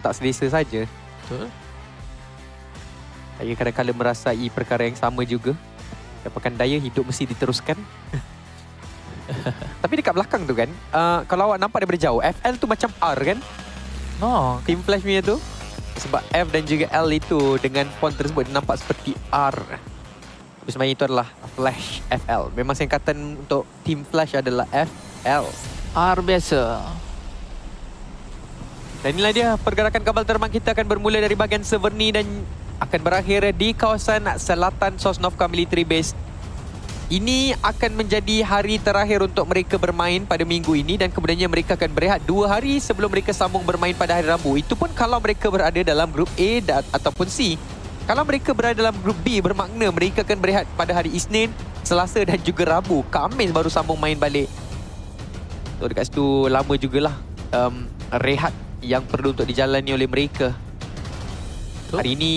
tak selesa saja. Betul. Saya kadang-kadang merasai perkara yang sama juga. Dapatkan daya hidup mesti diteruskan. Tapi dekat belakang tu kan, kalau awak nampak daripada jauh, FL tu macam R kan? Oh, Team Flash punya tu. Sebab F dan juga L itu dengan font tersebut dia nampak seperti R. Tapi sebenarnya itu adalah Flash FL. Memang singkatan untuk Team Flash adalah FL. R biasa. Dan inilah dia pergerakan kapal terbang kita akan bermula dari bahagian Severny dan akan berakhir di kawasan selatan Sosnovka Military Base. Ini akan menjadi hari terakhir untuk mereka bermain pada minggu ini dan kemudiannya mereka akan berehat 2 hari sebelum mereka sambung bermain pada hari Rabu. Itu pun kalau mereka berada dalam grup A ataupun C. Kalau mereka berada dalam grup B, bermakna mereka akan berehat pada hari Isnin, Selasa dan juga Rabu. Khamis baru sambung main balik. So dekat situ lama jugalah rehat yang perlu untuk dijalani oleh mereka. Hari ini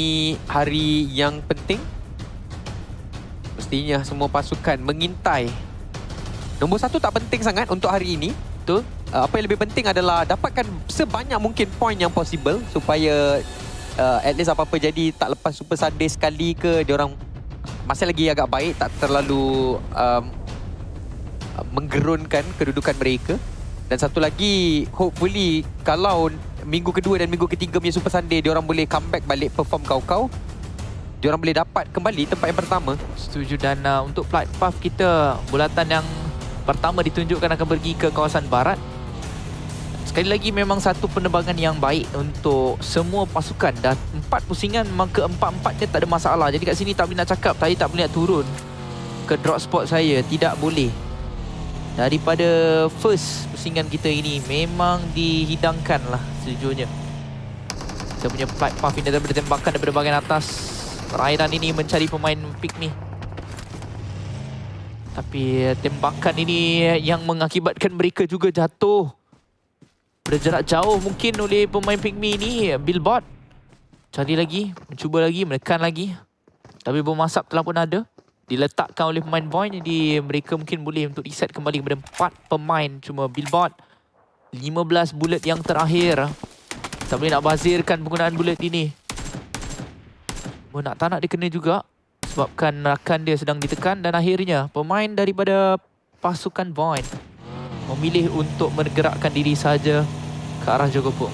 hari yang penting. Mestinya semua pasukan mengintai. Nombor 1 tak penting sangat untuk hari ini. Betul. Apa yang lebih penting adalah dapatkan sebanyak mungkin poin yang possible supaya at least apa-apa jadi tak lepas Super Sunday sekali ke diorang masih lagi agak baik, tak terlalu menggerunkan kedudukan mereka. Dan satu lagi, hopefully kalau minggu kedua dan minggu ketiga punya Super Sunday diorang boleh comeback balik perform kau-kau, diorang boleh dapat kembali tempat yang pertama. Setuju. Dan untuk flight path kita, bulatan yang pertama ditunjukkan akan pergi ke kawasan barat. Sekali lagi memang satu penerbangan yang baik untuk semua pasukan. Dah 4 pusingan, maka 4-4 dia tak ada masalah. Jadi kat sini tak boleh nak cakap tadi tak boleh nak turun ke drop spot saya. Tidak boleh. Daripada first pusingan kita ini memang dihidangkan lah sejujurnya. Kita punya flight path ini daripada tembakan daripada bahagian atas. Perairan ini mencari pemain pygmy. Tapi tembakan ini yang mengakibatkan mereka juga jatuh berjarak jauh mungkin oleh pemain pygmy ini. Billboard cari lagi, mencuba lagi, menekan lagi. Tapi bom asap telah pun ada diletakkan oleh pemain Void. Jadi mereka mungkin boleh untuk reset kembali kepada 4 pemain. Cuma Billboard 15 bullet yang terakhir. Tak boleh nak bazirkan penggunaan bullet ini. Tak nak dia kena juga sebabkan rakan dia sedang ditekan. Dan akhirnya pemain daripada pasukan Void memilih untuk menggerakkan diri saja ke arah Jogopong.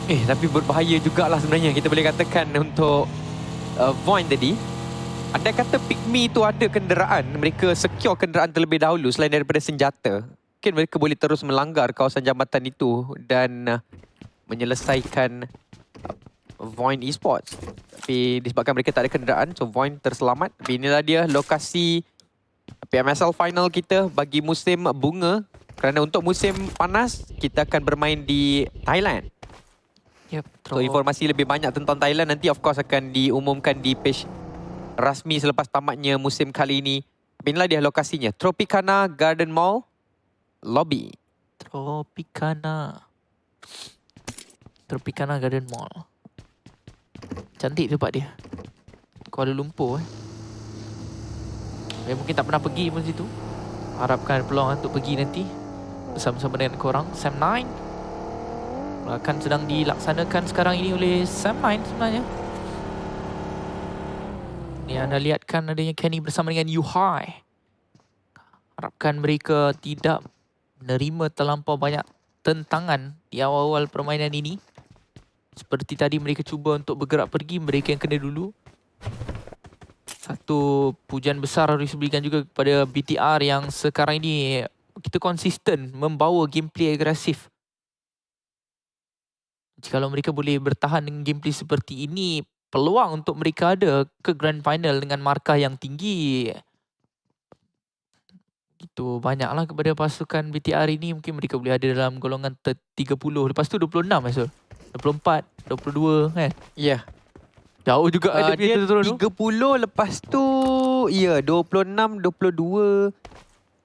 Tapi berbahaya jugalah sebenarnya kita boleh katakan untuk Void tadi. Andai kata pygmy tu ada kenderaan, mereka secure kenderaan terlebih dahulu selain daripada senjata, mungkin mereka boleh terus melanggar kawasan jambatan itu dan menyelesaikan Void Esports. Tapi disebabkan mereka tak ada kenderaan, so Void terselamat. Tapi inilah dia lokasi PMSL final kita bagi musim bunga. Kerana untuk musim panas, kita akan bermain di Thailand. Yep, so informasi lebih banyak tentang Thailand nanti of course akan diumumkan di page rasmi selepas tamatnya musim kali ini. Inilah dia lokasinya. Tropicana Garden Mall Lobby. Tropicana Garden Mall. Cantik tempat dia. Kuala Lumpur Saya mungkin tak pernah pergi pun situ. Harapkan peluang untuk pergi nanti bersama-sama dengan korang. Sam 9 akan sedang dilaksanakan sekarang ini oleh Sam 9 sebenarnya. Ni anda lihatkan adanya Kenny bersama dengan Yuhai. Harapkan mereka tidak menerima terlampau banyak tentangan di awal-awal permainan ini. Seperti tadi mereka cuba untuk bergerak pergi, mereka yang kena dulu. Satu pujian besar harus diberikan juga kepada BTR yang sekarang ini kita konsisten membawa gameplay agresif. Jikalau mereka boleh bertahan dengan gameplay seperti ini, peluang untuk mereka ada ke grand final dengan markah yang tinggi. Itu banyaklah kepada pasukan BTR ini. Mungkin mereka boleh ada dalam golongan 30. Lepas tu 26 Azul. 24, 22 kan? Ya. Yeah. Jauh juga dia 30 lepas tu 26, 22.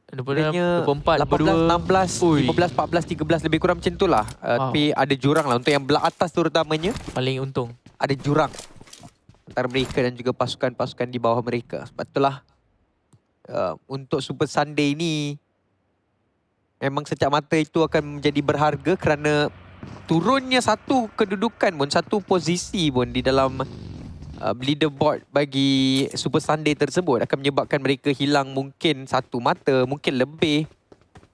24, 18, 16, 15, 14, 13 lebih kurang macam tu lah. Tapi ada jurang lah untuk yang belah atas terutamanya. Paling untung. Ada jurang antara mereka dan juga pasukan-pasukan di bawah mereka. Sebab itulah untuk Super Sunday ini memang secap mata itu akan menjadi berharga kerana turunnya satu kedudukan pun, satu posisi pun di dalam leaderboard bagi Super Sunday tersebut akan menyebabkan mereka hilang mungkin satu mata, mungkin lebih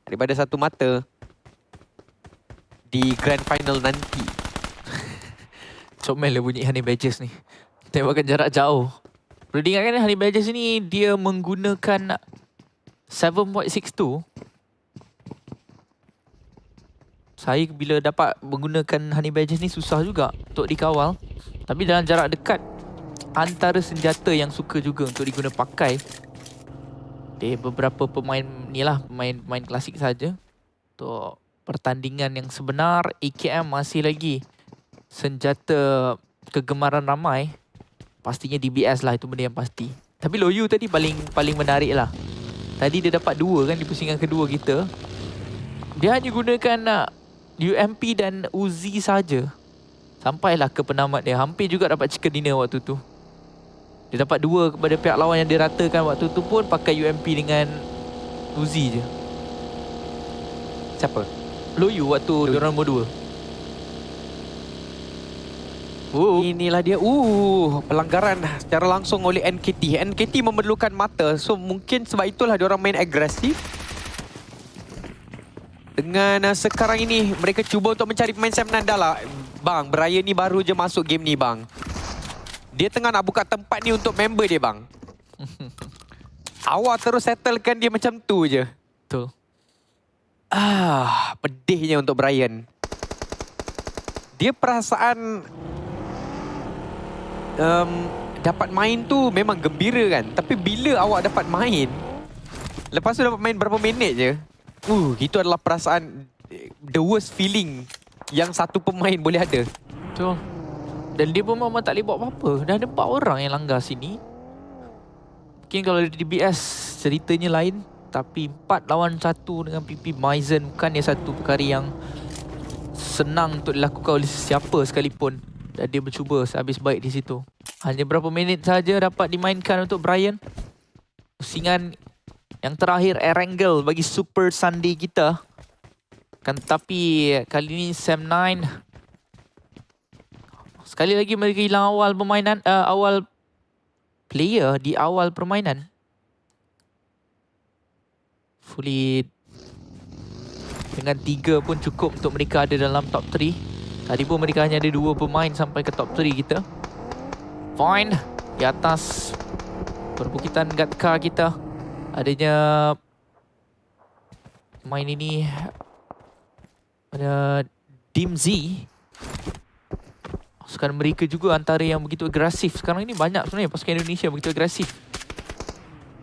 daripada satu mata di grand final nanti. Comel lah bunyi Honey Badgers ni. Tembakan jarak jauh. Perlu diingatkan Honey Badgers ni dia menggunakan 7.62. Saya bila dapat menggunakan Honey Badgers ni susah juga untuk dikawal. Tapi dalam jarak dekat, antara senjata yang suka juga untuk diguna pakai. Beberapa pemain ni lah, pemain klasik saja. Untuk pertandingan yang sebenar, AKM masih lagi senjata kegemaran ramai. Pastinya DBS lah, itu benda yang pasti. Tapi Loyu tadi paling menarik lah. Tadi dia dapat 2 kan di pusingan kedua kita. Dia hanya gunakan UMP dan Uzi saja. Sampailah ke penamat dia. Hampir juga dapat chicken dinner waktu tu. Dia dapat 2 kepada pihak lawan yang diratakan waktu tu pun pakai UMP dengan Uzi je. Siapa? Loyu waktu diorang nombor 2. Inilah dia. Pelanggaran secara langsung oleh NKT. NKT memerlukan mata. So mungkin sebab itulah diorang main agresif. Dengan sekarang ini mereka cuba untuk mencari pemain Sam Nandala. Bang, Brian ni baru je masuk game ni bang. Dia tengah nak buka tempat ni untuk member dia bang. Awak terus settlekan dia macam tu je. Betul. Pedihnya untuk Brian. Dia perasaan dapat main tu memang gembira kan. Tapi bila awak dapat main, lepas tu dapat main berapa minit je, itu adalah perasaan the worst feeling yang satu pemain boleh ada. Betul. Dan dia pun memang tak boleh buat apa-apa. Dah ada 4 orang yang langgar sini. Mungkin kalau di DBS ceritanya lain. Tapi 4 lawan 1 dengan PP Maizen bukannya satu perkara yang senang untuk dilakukan oleh sesiapa sekalipun. Dan dia bercuba sehabis baik di situ. Hanya berapa minit saja dapat dimainkan untuk Brian. Pusingan yang terakhir Erangel bagi Super Sunday kita. Kan tapi kali ini Sam9 sekali lagi mereka hilang awal permainan, awal player di awal permainan. Fully dengan 3 pun cukup untuk mereka ada dalam top 3. Tadi pun mereka hanya ada 2 pemain sampai ke top 3 kita. Fine di atas perbukitan Gatka kita. Adanya main ini ada Dimzi. Sekarang mereka juga antara yang begitu agresif. Sekarang ini banyak sebenarnya pasukan Indonesia begitu agresif.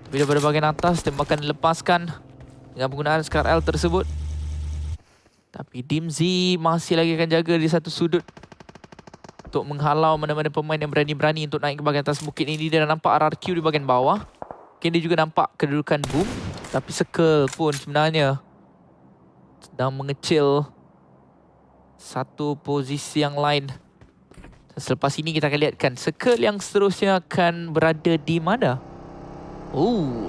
Tapi daripada bahagian atas tembakan dilepaskan dengan penggunaan Scar L tersebut. Tapi Dimzi masih lagi akan jaga di satu sudut untuk menghalau mana-mana pemain yang berani-berani untuk naik ke bahagian atas bukit ini. Dia dah nampak RRQ di bahagian bawah. Mungkin dia juga nampak kedudukan Boom. Tapi Circle pun sebenarnya sedang mengecil satu posisi yang lain. Selepas ini kita akan lihatkan Circle yang seterusnya akan berada di mana.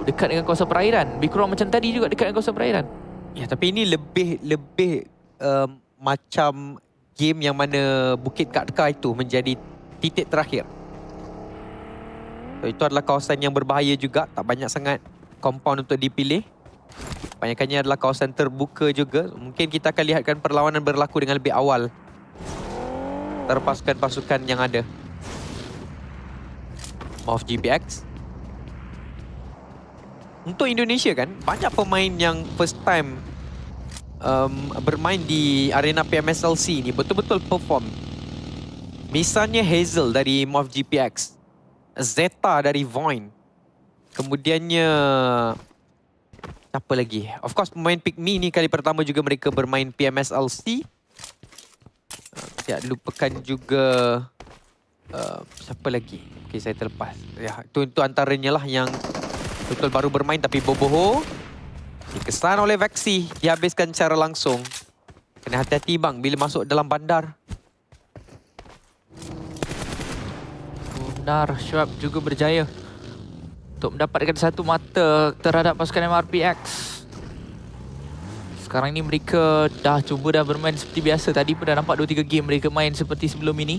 Dekat dengan kawasan perairan. Lebih kurang macam tadi juga dekat dengan kawasan perairan. Ya, tapi ini lebih macam game yang mana Bukit Gatka itu menjadi titik terakhir. So, itu adalah kawasan yang berbahaya juga. Tak banyak sangat compound untuk dipilih. Kebanyakannya adalah kawasan terbuka juga. Mungkin kita akan lihatkan perlawanan berlaku dengan lebih awal pasukan-pasukan yang ada. MOF GPX. Untuk Indonesia kan, banyak pemain yang first time bermain di arena PMSLC ni betul-betul perform. Misalnya Hazel dari MOF GPX, Zeta dari Void. Kemudiannya siapa lagi? Of course pemain Pick Me ni kali pertama juga mereka bermain PMSLC. Tidak lupakan juga siapa lagi? Okay, saya terlepas. Ya, itu antaranya lah yang betul baru bermain. Tapi Boboho dikesan oleh Vexi, dihabiskan secara langsung. Kena hati-hati bang bila masuk dalam bandar. Benar, Schwab juga berjaya untuk mendapatkan satu mata terhadap pasukan MRPX. Sekarang ni mereka dah bermain seperti biasa. Tadi pun dah nampak 2-3 game mereka main seperti sebelum ini.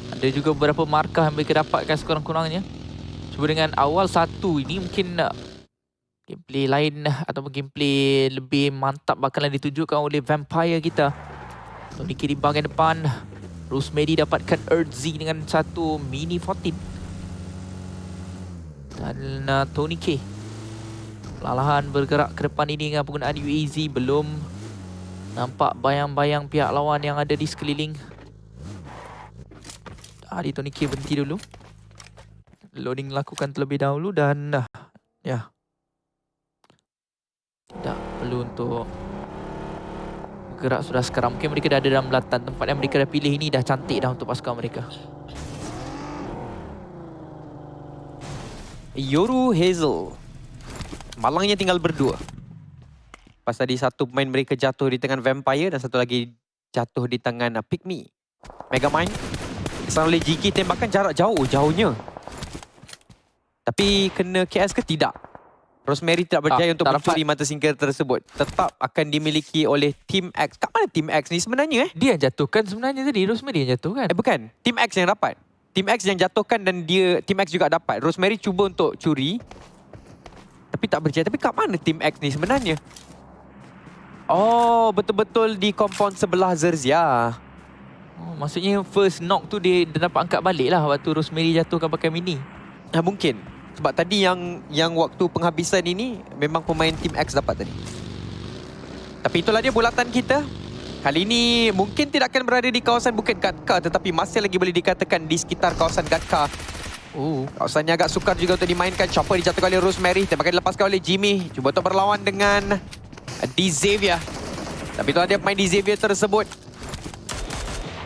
Ada juga beberapa markah yang mereka dapatkan sekurang-kurangnya. Cuba dengan awal satu ini mungkin gameplay lain ataupun gameplay lebih mantap bakalan ditunjukkan oleh Vampire kita. Tony K di bahagian depan. Rosemary dapatkan Earthzy dengan satu mini 14. Dan Tony K perlahan bergerak ke depan ini dengan penggunaan UAZ. Belum nampak bayang-bayang pihak lawan yang ada di sekeliling. Tadi Tony K berhenti dulu. Loading lakukan terlebih dahulu dan ya. Tak perlu untuk bergerak sudah sekarang. Mungkin mereka dah ada dalam belatan. Tempat yang mereka dah pilih ini dah cantik dah untuk pasukan mereka. Yoru Hazel. Malangnya tinggal berdua. Pas tadi satu pemain mereka jatuh di tangan Vampire dan satu lagi jatuh di tangan Pygmy. Megamind kesan oleh GK, tembakan jarak jauhnya. Tapi kena KS ke tidak? Rosemary tidak berjaya untuk mencuri mata singkir tersebut. Tetap akan dimiliki oleh Team X. Kat mana Team X ni sebenarnya Dia yang jatuhkan sebenarnya tadi. Rosemary yang jatuhkan. Bukan. Team X yang dapat. Team X yang jatuhkan dan Team X juga dapat. Rosemary cuba untuk curi. Tapi tak berjaya. Tapi kat mana Team X ni sebenarnya? Oh, betul-betul di compound sebelah Zerzia. Oh, maksudnya first knock tu dia dapat angkat balik lah waktu Rosemary jatuhkan pakai mini. Mungkin. Sebab tadi yang waktu penghabisan ini memang pemain Team X dapat tadi. Tapi itulah dia bulatan kita. Kali ini mungkin tidak akan berada di kawasan Bukit Gatka, tetapi masih lagi boleh dikatakan di sekitar kawasan Gatka. Kawasannya agak sukar juga untuk dimainkan. Chopper dijatuhkan oleh Rosemary. Tembakan dilepaskan oleh Jimmy. Cuba untuk berlawan dengan Xavier. Tapi itulah dia pemain Xavier tersebut.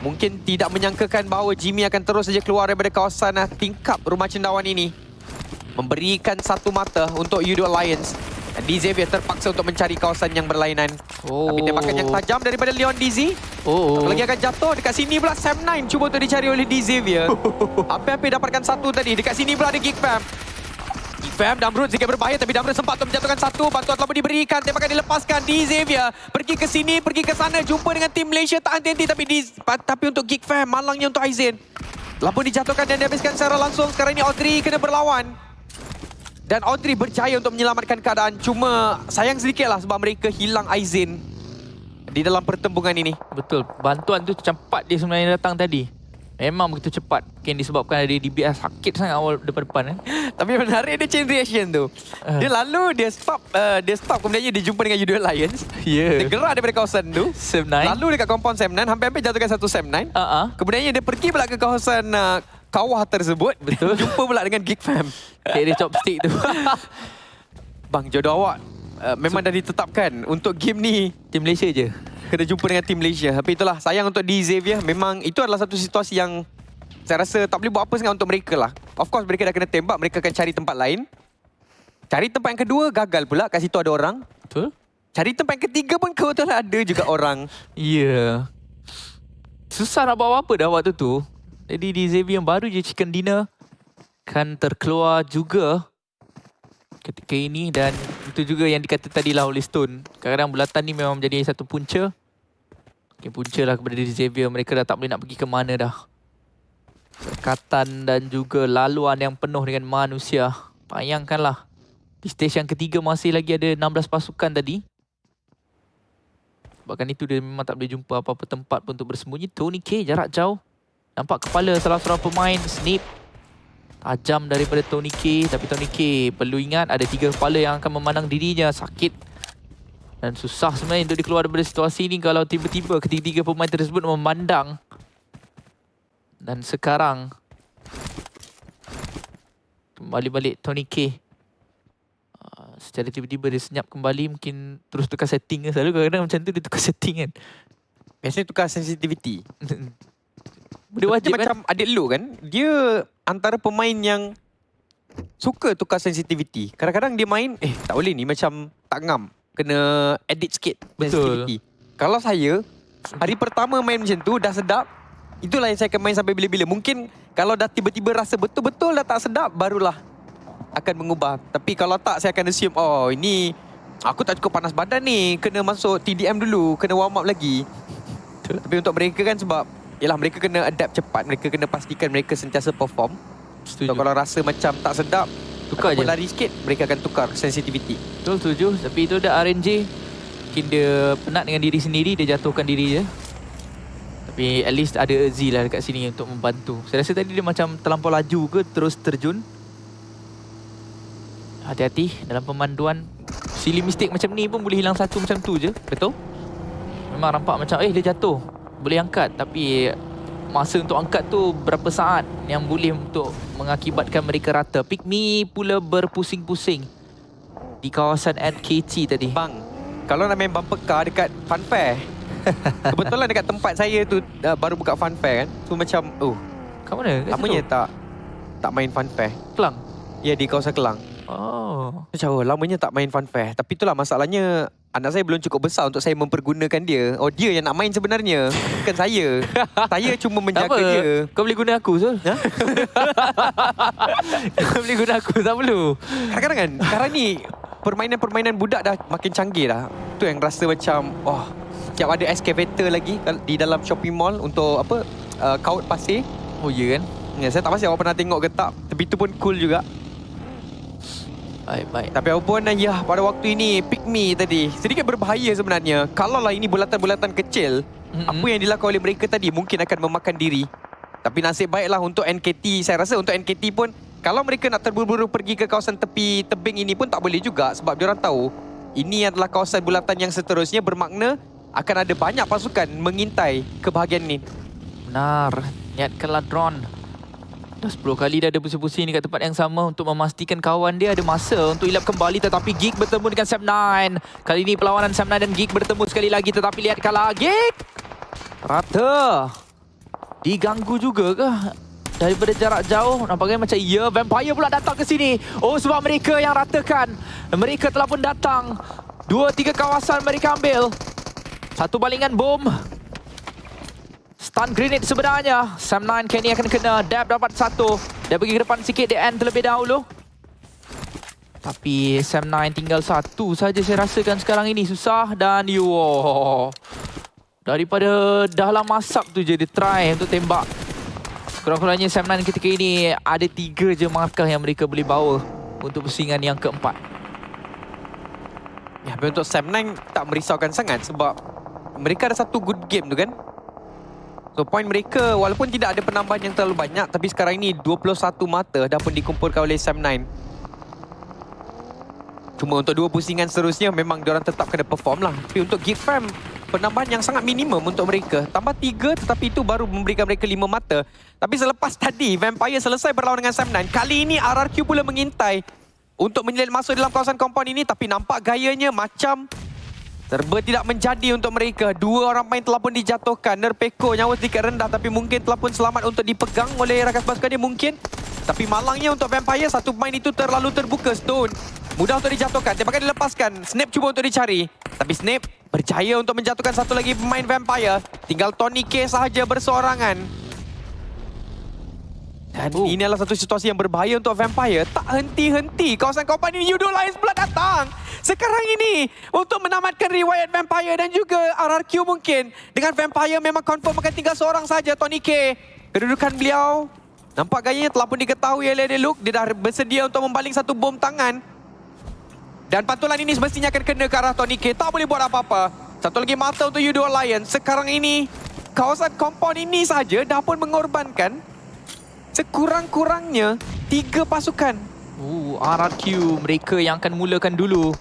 Mungkin tidak menyangkakan bahawa Jimmy akan terus saja keluar daripada kawasan tingkap rumah cendawan ini. Memberikan satu mata untuk Yudo Alliance. Xavier terpaksa untuk mencari kawasan yang berlainan. Tapi tembakan yang tajam daripada Leon DZ. Satu lagi akan jatuh. Dekat sini pula Sam9 cuba untuk dicari oleh Xavier. Hampir-hampir dapatkan satu tadi. Dekat sini pula ada Geekfam. Geekfam, Damrut sedikit berbahaya tapi Damrut sempat untuk menjatuhkan satu. Bantuan telah diberikan. Tembakan dilepaskan. Xavier pergi ke sini, pergi ke sana. Jumpa dengan tim Malaysia tak henti-henti. Tapi untuk Geekfam, malangnya untuk Aizen. Telah pun dijatuhkan dan dihabiskan secara langsung. Sekarang ini Audrey kena berlawan. Dan Audrey berjaya untuk menyelamatkan keadaan. Cuma sayang sedikitlah sebab mereka hilang Aizen di dalam pertembungan ini. Betul. Bantuan tu cepat dia sebenarnya datang tadi. Memang begitu cepat. Mungkin disebabkan dia DBS sakit sangat awal depan-depan. Tapi menarik dia chain reaction tu. Dia lalu dia stop kemudian dia jumpa dengan Yudo Alliance. Dia gerak daripada kawasan tu. Sam9. Lalu dekat compound Sam9 hampir-hampir jatuhkan satu Sam9. Kemudian dia pergi pula ke kawasan kawah tersebut. Betul. Jumpa pula dengan Geekfam. Dia chopstick tu. Bang, jodoh awak memang dah ditetapkan untuk game ni. Tim Malaysia je. Kena jumpa dengan tim Malaysia. Tapi itulah, sayang untuk Xavier. Memang itu adalah satu situasi yang saya rasa tak boleh buat apa sangat untuk mereka lah. Of course, mereka dah kena tembak. Mereka akan cari tempat lain. Cari tempat yang kedua, gagal pula. Kat situ ada orang. Betul. Cari tempat yang ketiga pun kebetulan ada juga orang. Ya. Susah nak buat apa dah waktu tu. Jadi Xavier yang baru je chicken dinner kan terkeluar juga ketika ini. Dan itu juga yang dikata tadi lah oleh Stone. Kadang-kadang bulatan ni memang menjadi satu punca. Mungkin punca lah kepada Xavier. Mereka dah tak boleh nak pergi ke mana dah. Dekatan dan juga laluan yang penuh dengan manusia. Bayangkanlah. Di stage yang ketiga masih lagi ada 16 pasukan tadi. Bahkan itu dia memang tak boleh jumpa apa-apa tempat pun untuk bersembunyi. Tony K jarak jauh. Nampak kepala salah seorang pemain. Snip. Tajam daripada Tony K. Tapi Tony K perlu ingat ada 3 kepala yang akan memandang dirinya. Sakit. Dan susah sebenarnya untuk dikeluar daripada situasi ini kalau tiba-tiba ketiga-tiga pemain tersebut memandang. Dan sekarang kembali balik Tony K. Secara tiba-tiba dia senyap kembali. Mungkin terus tukar setting ke. Selalu kadang-kadang macam tu dia tukar setting kan. Biasanya tukar sensitivity. Dia wajib macam kan? Adik Lu kan. Dia antara pemain yang suka tukar sensitivity. Kadang-kadang dia main, tak boleh ni macam tak ngam. Kena edit sikit. Betul. Sensitivity. Kalau saya, hari pertama main macam tu dah sedap. Itulah yang saya akan main sampai bila-bila. Mungkin kalau dah tiba-tiba rasa betul-betul dah tak sedap, barulah akan mengubah. Tapi kalau tak, saya akan assume, oh ini Aku tak cukup panas badan ni. Kena masuk TDM dulu. Kena warm up lagi. Tapi untuk mereka kan sebab yalah, mereka kena adapt cepat. Mereka kena pastikan mereka sentiasa perform. So, Setuju. kalau rasa macam tak sedap, Tukar ataupun je. lari sikit, mereka akan tukar sensitivity. Betul, setuju. Tapi itu dah RNG. Mungkin dia penat dengan diri sendiri, dia jatuhkan diri je. Tapi at least ada Z lah dekat sini untuk membantu. Saya rasa tadi dia macam terlampau laju ke terus terjun. Hati-hati dalam pemanduan. Silly mistake macam ni pun boleh hilang satu macam tu je. Betul? Memang nampak macam dia jatuh. Boleh angkat, tapi masa untuk angkat tu berapa saat yang boleh untuk mengakibatkan mereka rata. Pikmi pula berpusing-pusing di kawasan NKT tadi. Bang, kalau nak main bumper car dekat Fun Fair, kebetulan dekat tempat saya tu baru buka Fun Fair kan. So macam, Kat mana? Kat lamanya situ? tak main Fun Fair. Kelang. Ya, di kawasan Kelang. Oh. Macam lamanya tak main Fun Fair. Tapi itulah masalahnya, anak saya belum cukup besar untuk saya mempergunakan dia. Dia yang nak main sebenarnya, bukan saya. Saya cuma Tak menjaga apa. dia. Kau boleh guna aku, Zul. Ha? Kau boleh guna aku, tak perlu. Kadang-kadang kan, sekarang ni permainan-permainan budak dah makin canggih dah. Tu yang rasa macam, siap ada excavator lagi di dalam shopping mall untuk apa, kaut pasir. Oh, ya kan? Ya, saya tak pasti awak pernah tengok ke tak. Tapi tu pun cool juga. Baik. Tapi apapun, pada waktu ini Pikmi tadi sedikit berbahaya sebenarnya. Kalaulah ini bulatan-bulatan kecil, apa yang dilakukan oleh mereka tadi mungkin akan memakan diri. Tapi nasib baiklah untuk NKT. Saya rasa untuk NKT pun, kalau mereka nak terburu-buru pergi ke kawasan tepi tebing ini pun tak boleh juga. Sebab diorang tahu ini adalah kawasan bulatan yang seterusnya, bermakna akan ada banyak pasukan mengintai kebahagiaan ini. Benar. Niatkanlah drone. Dah 10 kali dah ada pusing-pusing dekat tempat yang sama untuk memastikan kawan dia ada masa untuk hilap kembali. Tetapi Geek bertemu dengan Sam9. Kali ini perlawanan Sam9 dan Geek bertemu sekali lagi. Tetapi lihat kalah Geek. Rata. Diganggu juga ke? Daripada jarak jauh, nampaknya macam Vampire pula datang ke sini. Sebab mereka yang ratakan. Mereka telah pun datang. 2-3 kawasan mereka ambil. Satu balingan bom. Stun grenade sebenarnya. Sam9 Kenny akan kena. Dab dapat satu. Dia pergi ke depan sikit. Dia end terlebih dahulu. Tapi Sam9 tinggal satu saja saya rasakan sekarang ini. Susah dan daripada dalam asap tu je dia try untuk tembak. Kurang-kurangnya Sam9 ketika ini ada 3 je markah yang mereka boleh bawa untuk pusingan yang keempat. Ya, tapi untuk Sam9 tak merisaukan sangat sebab mereka ada satu good game tu kan. So point mereka walaupun tidak ada penambahan yang terlalu banyak, tapi sekarang ini 21 mata dah pun dikumpulkan oleh Sam9. Cuma untuk 2 pusingan seterusnya memang diorang tetap kena perform lah. Tapi untuk Geek Fam, penambahan yang sangat minimum untuk mereka. Tambah 3 tetapi itu baru memberikan mereka 5 mata. Tapi selepas tadi Vampire selesai berlawan dengan Sam9, kali ini RRQ pula mengintai untuk menyelip masuk dalam kawasan compound ini. Tapi nampak gayanya macam serba tidak menjadi untuk mereka. 2 orang main telah pun dijatuhkan. Nerpeko nyawa sedikit rendah tapi mungkin telah pun selamat untuk dipegang oleh rakan pasukan dia mungkin. Tapi malangnya untuk Vampire, satu pemain itu terlalu terbuka. Stone mudah untuk dijatuhkan. Tembakan dilepaskan. Snap cuba untuk dicari. Tapi Snap berjaya untuk menjatuhkan satu lagi pemain Vampire. Tinggal Tony K sahaja berseorangan. Dan ini adalah satu situasi yang berbahaya untuk Vampire. Tak henti-henti. Kawasan kompan ini Yudo Lions pula datang. Sekarang ini untuk menamatkan riwayat Vampire dan juga RRQ mungkin. Dengan Vampire memang confirm akan tinggal seorang saja, Tony K. Kedudukan beliau nampak gayanya telah pun diketahui oleh Luke. Dia dah bersedia untuk membaling satu bom tangan. Dan pantulan ini semestinya akan kena ke arah Tony K. Tak boleh buat apa-apa. Satu lagi mata untuk Yudo Lions. Sekarang ini kawasan compound ini saja dah pun mengorbankan sekurang-kurangnya 3 pasukan. RRQ mereka yang akan mulakan dulu.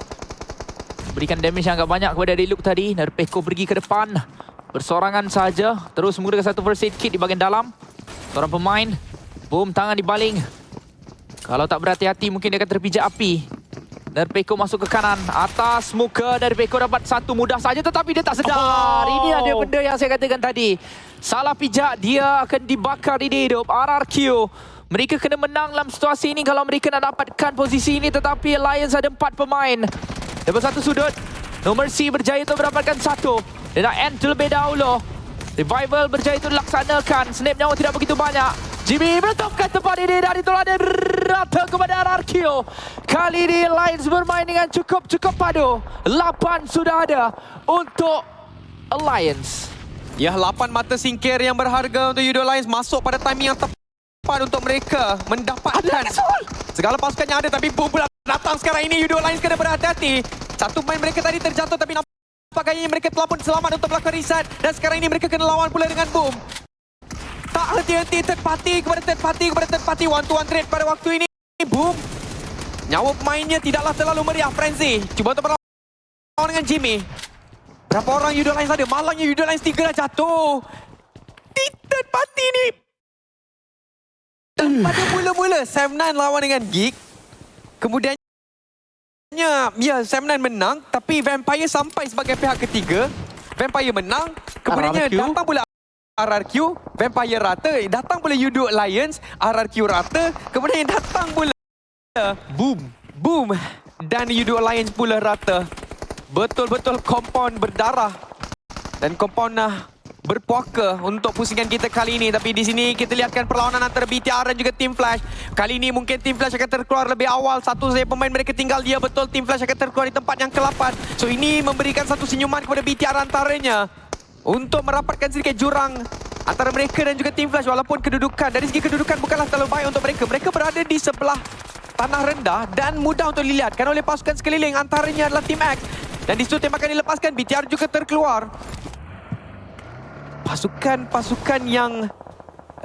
Berikan damage yang agak banyak kepada Luke tadi. Nerpeko pergi ke depan. Bersorangan saja. Terus menggunakan satu first aid kit di bahagian dalam. Seorang pemain. Boom tangan dibaling. Kalau tak berhati-hati mungkin dia akan terpijak api. Nerpeko masuk ke kanan. Atas muka Nerpeko dapat satu mudah saja tetapi dia tak sedar. Ini ada benda yang saya katakan tadi. Salah pijak, dia akan dibakar ini hidup. RRQ. Mereka kena menang dalam situasi ini kalau mereka nak dapatkan posisi ini. Tetapi Lions ada 4 pemain. Dapat satu sudut. No Mercy berjaya untuk mendapatkan satu. Dia nak end terlebih dahulu. Revival berjaya untuk dilaksanakan. Snap nyawa tidak begitu banyak. Jimmy menetapkan tempat ini dan itulah dia rata kepada RRQ. Kali ini Lions bermain dengan cukup padu. 8 sudah ada untuk Alliance. Ya, 8 mata singkir yang berharga untuk Yudo Lions masuk pada timing yang tepat untuk mereka mendapatkan segala pasukan yang ada. Tapi boom pula datang sekarang ini. Yudo Lions kena berhati-hati. Satu main mereka tadi terjatuh tapi nampak gayanya mereka telah pun selamat untuk melakukan reset. Dan sekarang ini mereka kena lawan pula dengan boom. Tak henti-henti, third party. One-to-one trade pada waktu ini. Boom. Nyawa pemainnya tidaklah terlalu meriah. Frenzy cuba untuk berlawan dengan Jimmy. Berapa orang Yudo Lions ada? Malangnya Yudo Lions 3 dah jatuh. Di third party ni. Pada mula-mula, Sam9 lawan dengan Geek. Kemudiannya, ya Sam9 menang. Tapi Vampire sampai sebagai pihak ketiga. Vampire menang. Kemudiannya datang pula RRQ. Vampire rata. Datang pula Yudo Lions. RRQ rata. Kemudian datang pula Boom. Dan Yudo Lions pula rata. Betul-betul compound berdarah dan compound berpuaka untuk pusingan kita kali ini. Tapi di sini kita lihatkan perlawanan antara BTR dan juga Team Flash. Kali ini mungkin Team Flash akan terkeluar lebih awal. Satu saja pemain mereka tinggal dia. Betul, Team Flash akan terkeluar di tempat yang ke-8. So ini memberikan satu senyuman kepada BTR antaranya untuk merapatkan sedikit jurang antara mereka dan juga Team Flash. Walaupun dari segi kedudukan bukanlah terlalu baik untuk mereka. Mereka berada di sebelah tanah rendah dan mudah untuk dilihatkan oleh pasukan sekeliling. Antaranya adalah Team X. Dan di situ tembakan dilepaskan, BTR juga terkeluar. Pasukan yang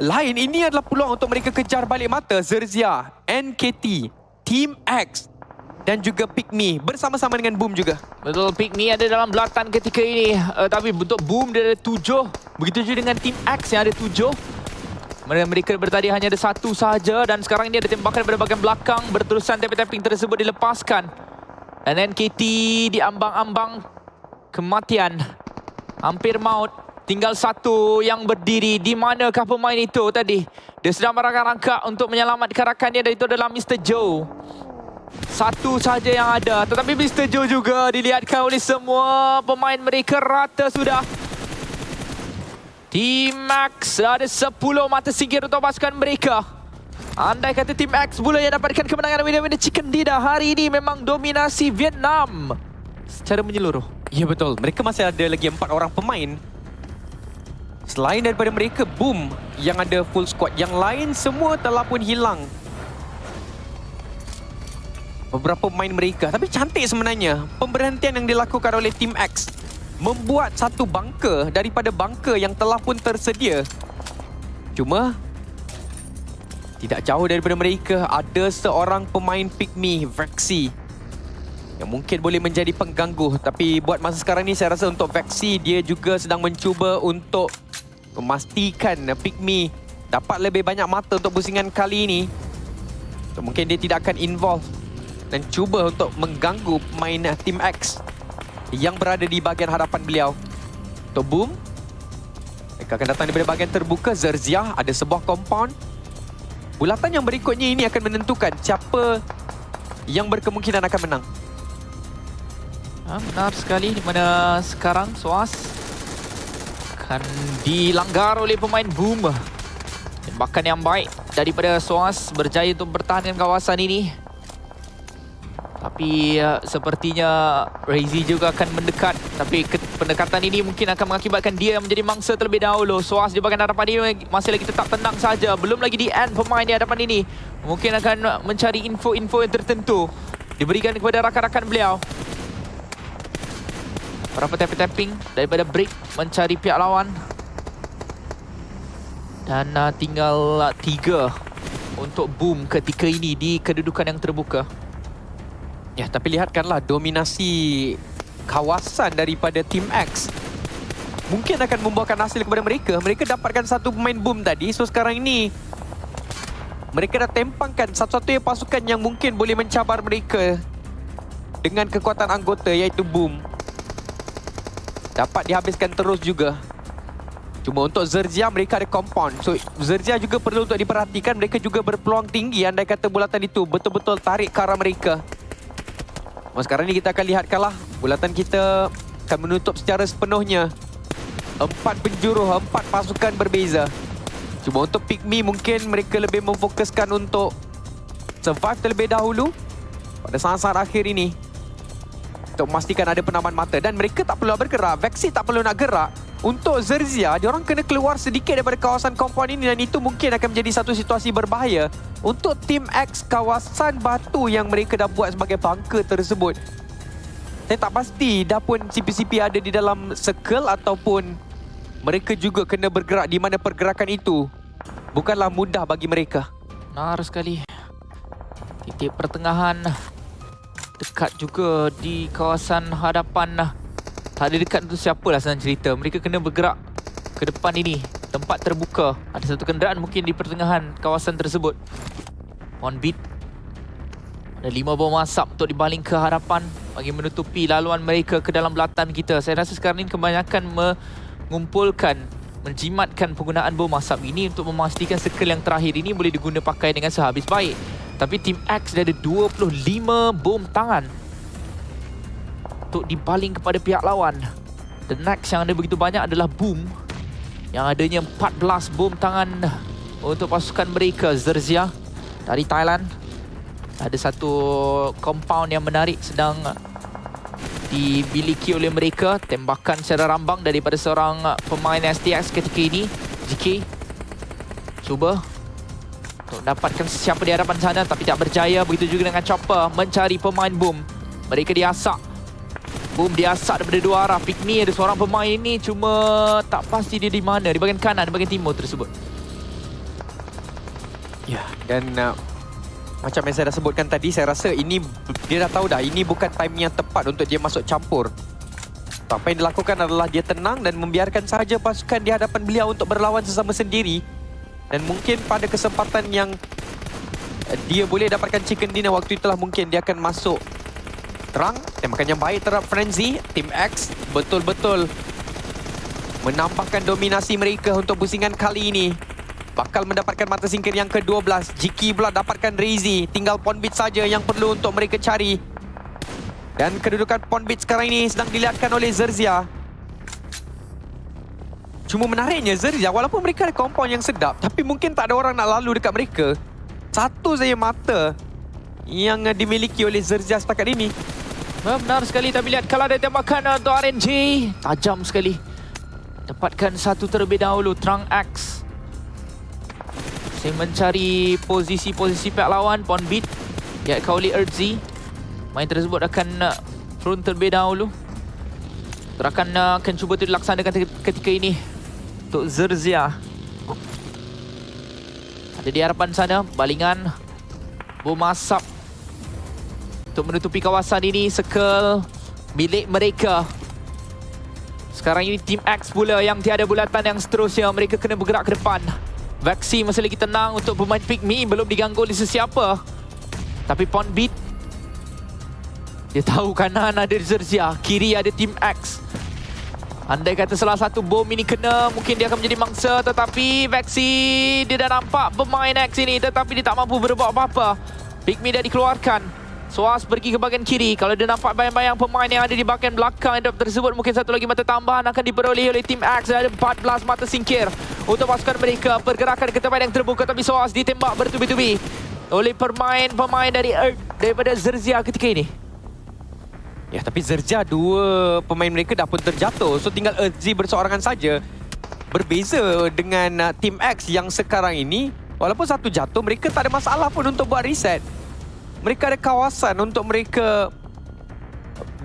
lain ini adalah peluang untuk mereka kejar balik mata. Zerzia, NKT, Team X dan juga Pygmy bersama-sama dengan Boom juga. Betul, Pygmy ada dalam belatan ketika ini. Tapi untuk Boom dia ada 7. Begitu juga dengan Team X yang ada 7. Mereka bertadi hanya ada 1 sahaja. Dan sekarang ini ada tembakan daripada bahagian belakang. Berterusan tapping tersebut dilepaskan. Dan NKT diambang-ambang kematian. Hampir maut. Tinggal 1 yang berdiri. Di manakah pemain itu tadi? Dia sedang merangkak-rangkak untuk menyelamatkan rakannya. Dan itu adalah Mr. Joe. 1 saja yang ada. Tetapi Mr. Joe juga dilihatkan oleh semua pemain mereka rata sudah. Team X ada 10 mata singkir untuk pasukan mereka. Andai kata Team X pula yang dapatkan kemenangan winner-winner Chicken Dinner hari ini memang dominasi Vietnam secara menyeluruh. Ya betul, mereka masih ada lagi 4 orang pemain. Selain daripada mereka, Boom yang ada full squad. Yang lain semua telah pun hilang beberapa pemain mereka. Tapi cantik sebenarnya pemberhentian yang dilakukan oleh Team X. Membuat satu bunker daripada bunker yang telah pun tersedia. Cuma tidak jauh daripada mereka ada seorang pemain Pygmy, Vexy, yang mungkin boleh menjadi pengganggu. Tapi buat masa sekarang ni saya rasa untuk Vexy, dia juga sedang mencuba untuk memastikan Pygmy dapat lebih banyak mata untuk pusingan kali ini. So, mungkin dia tidak akan involve dan cuba untuk mengganggu pemain Team X yang berada di bahagian hadapan beliau. Untuk Boom, mereka akan datang daripada bahagian terbuka. Zerzia ada sebuah compound. Bulatan yang berikutnya ini akan menentukan siapa yang berkemungkinan akan menang. Benar sekali, di mana sekarang SOAS akan dilanggar oleh pemain Boom. Tembakan yang baik daripada SOAS berjaya untuk bertahan dengan kawasan ini. Tapi sepertinya Razy juga akan mendekat. Tapi pendekatan ini mungkin akan mengakibatkan dia menjadi mangsa terlebih dahulu. SOAS di bahagian hadapan ini masih lagi tetap tenang saja. Belum lagi di end pemain di hadapan ini. Mungkin akan mencari info-info yang tertentu diberikan kepada rakan-rakan beliau. Berapa tapping daripada break mencari pihak lawan. Dan tinggal 3 untuk Boom ketika ini di kedudukan yang terbuka. Ya, tapi lihatkanlah dominasi kawasan daripada Team X. Mungkin akan membuahkan hasil kepada mereka. Mereka dapatkan satu pemain Boom tadi. So sekarang ini mereka dah tempangkan satu-satunya pasukan yang mungkin boleh mencabar mereka dengan kekuatan anggota, iaitu Boom. Dapat dihabiskan terus juga. Cuma untuk Zerzia mereka ada compound. So Zerzia juga perlu untuk diperhatikan. Mereka juga berpeluang tinggi andai kata bulatan itu betul-betul tarik ke arah mereka. Sekarang ni kita akan lihatkanlah bulatan kita akan menutup secara sepenuhnya 4 penjuru, 4 pasukan berbeza. Cuma untuk Pygmy mungkin mereka lebih memfokuskan untuk survive terlebih dahulu pada saat-saat akhir ini untuk memastikan ada penaman mata. Dan mereka tak perlu bergerak, Vexi tak perlu nak gerak. Untuk Zerzia, diorang kena keluar sedikit daripada kawasan compound ini, dan itu mungkin akan menjadi satu situasi berbahaya untuk Team X. Kawasan batu yang mereka dah buat sebagai bunker tersebut, saya tak pasti dah pun CP-CP ada di dalam circle ataupun mereka juga kena bergerak, di mana pergerakan itu bukanlah mudah bagi mereka. Benar sekali. Titik pertengahan dekat juga di kawasan hadapan. Tak ada dekat untuk siapalah senang cerita. Mereka kena bergerak ke depan ini. Tempat terbuka. Ada satu kenderaan mungkin di pertengahan kawasan tersebut. On beat. Ada 5 bom asap untuk dibaling ke hadapan bagi menutupi laluan mereka ke dalam belatan kita. Saya rasa sekarang ini kebanyakan mengumpulkan, menjimatkan penggunaan bom asap ini untuk memastikan circle yang terakhir ini boleh diguna pakai dengan sehabis baik. Tapi Team X dah ada 25 bom tangan untuk dibaling kepada pihak lawan. The next yang ada begitu banyak adalah Boom, yang adanya 14 bom tangan untuk pasukan mereka. Zerzia dari Thailand. Ada satu compound yang menarik sedang dibiliki oleh mereka. Tembakan secara rambang daripada seorang pemain STX ketika ini. GK cuba untuk dapatkan siapa di hadapan sana tapi tak berjaya. Begitu juga dengan Chopper mencari pemain Boom. Mereka diasak. Boom diasak daripada dua arah. Pygmy ada seorang pemain ini, cuma tak pasti dia di mana. Di bahagian kanan, di bahagian timur tersebut. Ya, dan macam yang saya dah sebutkan tadi, saya rasa ini dia dah tahu dah ini bukan time yang tepat untuk dia masuk campur. Apa yang dilakukan adalah dia tenang dan membiarkan sahaja pasukan di hadapan beliau untuk berlawan sesama sendiri. Dan mungkin pada kesempatan yang dia boleh dapatkan chicken dinner, waktu itulah mungkin dia akan masuk terang. Tembakan yang baik terhadap Frenzy. Team X betul-betul menambahkan dominasi mereka untuk pusingan kali ini. Bakal mendapatkan mata singkir yang ke-12. GK pula dapatkan Razy. Tinggal Ponbit saja yang perlu untuk mereka cari. Dan kedudukan Ponbit sekarang ini sedang dilihatkan oleh Zerzia. Cuma menariknya Zerzia, walaupun mereka ada compound yang sedap, tapi mungkin tak ada orang nak lalu dekat mereka. Satu saja mata yang dimiliki oleh Zerzia setakat ini. Benar sekali, tapi lihat kalau ada tembakan untuk RNG. Tajam sekali. Dapatkan satu terlebih dahulu, Trang X. Saya mencari posisi-posisi pihak lawan. Ponbit dihaitkan oleh Erzi. Main tersebut akan front terlebih dahulu. Gerakan akan cuba dilaksanakan ketika ini untuk Zerzia. Ada di hadapan sana, balingan bom asap untuk menutupi kawasan ini. Circle milik mereka. Sekarang ini Team X pula yang tiada bulatan yang seterusnya. Mereka kena bergerak ke depan. Vexi masih lagi tenang untuk pemain Pygmy. Belum diganggu oleh sesiapa. Tapi Ponbit, dia tahu kanan ada Zerzia, kiri ada Team X. Andai kata salah satu bom ini kena, mungkin dia akan menjadi mangsa. Tetapi Vexi, dia dah nampak pemain X ini, tetapi dia tak mampu berbuat apa-apa. Pygmy dah dikeluarkan. Soaz pergi ke bahagian kiri. Kalau dia nampak bayang-bayang pemain yang ada di bahagian belakang drop tersebut, mungkin satu lagi mata tambahan akan diperoleh oleh Team X. Ada 14 mata singkir untuk pasukan mereka. Pergerakan ke tempat yang terbuka, tapi Soaz ditembak bertubi-tubi oleh pemain dari Earth, daripada Zerzia ketika ini. Ya, tapi Zerzia, dua pemain mereka dah pun terjatuh. So tinggal Erzi berseorangan saja. Berbeza dengan Team X yang sekarang ini, walaupun satu jatuh, mereka tak ada masalah pun untuk buat reset. Mereka ada kawasan untuk mereka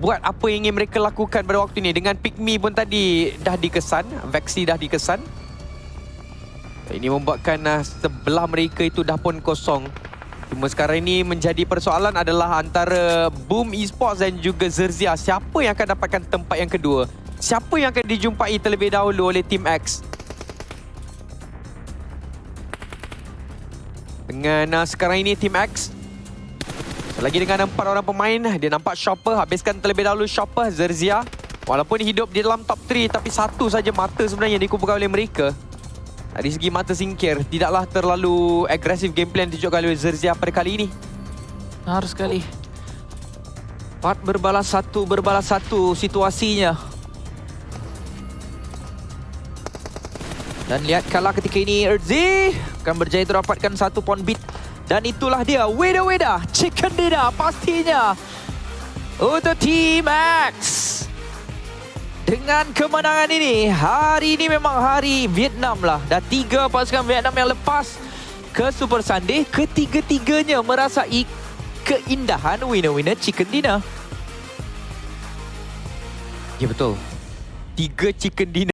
buat apa yang ingin mereka lakukan pada waktu ini. Dengan Pygmy pun tadi dah dikesan, Vexi dah dikesan. Ini membuatkan sebelah mereka itu dah pun kosong. Cuma sekarang ini menjadi persoalan adalah antara Boom Esports dan juga Zerzia. Siapa yang akan dapatkan tempat yang kedua? Siapa yang akan dijumpai terlebih dahulu oleh Team X? Dengan sekarang ini Team X lagi dengan 4 orang pemain. Dia nampak Chopper, habiskan terlebih dahulu Chopper. Zerzia walaupun hidup di dalam top 3, tapi satu saja mata sebenarnya yang dikumpulkan oleh mereka. Dari segi mata singkir, tidaklah terlalu agresif gameplay yang ditunjukkan oleh Zerzia pada kali ini. Benar sekali. 4 berbalas 1 situasinya. Dan lihat kalah ketika ini Erzi akan berjaya untuk dapatkan 1 point beat. Dan itulah dia Weda Chicken Dinner pastinya untuk Team X. Dengan kemenangan ini, hari ini memang hari Vietnam lah. Dah 3 pasukan Vietnam yang lepas ke Super Sunday, ketiga-tiganya merasai keindahan winner Chicken Dinner. Ya betul. 3 chicken dinner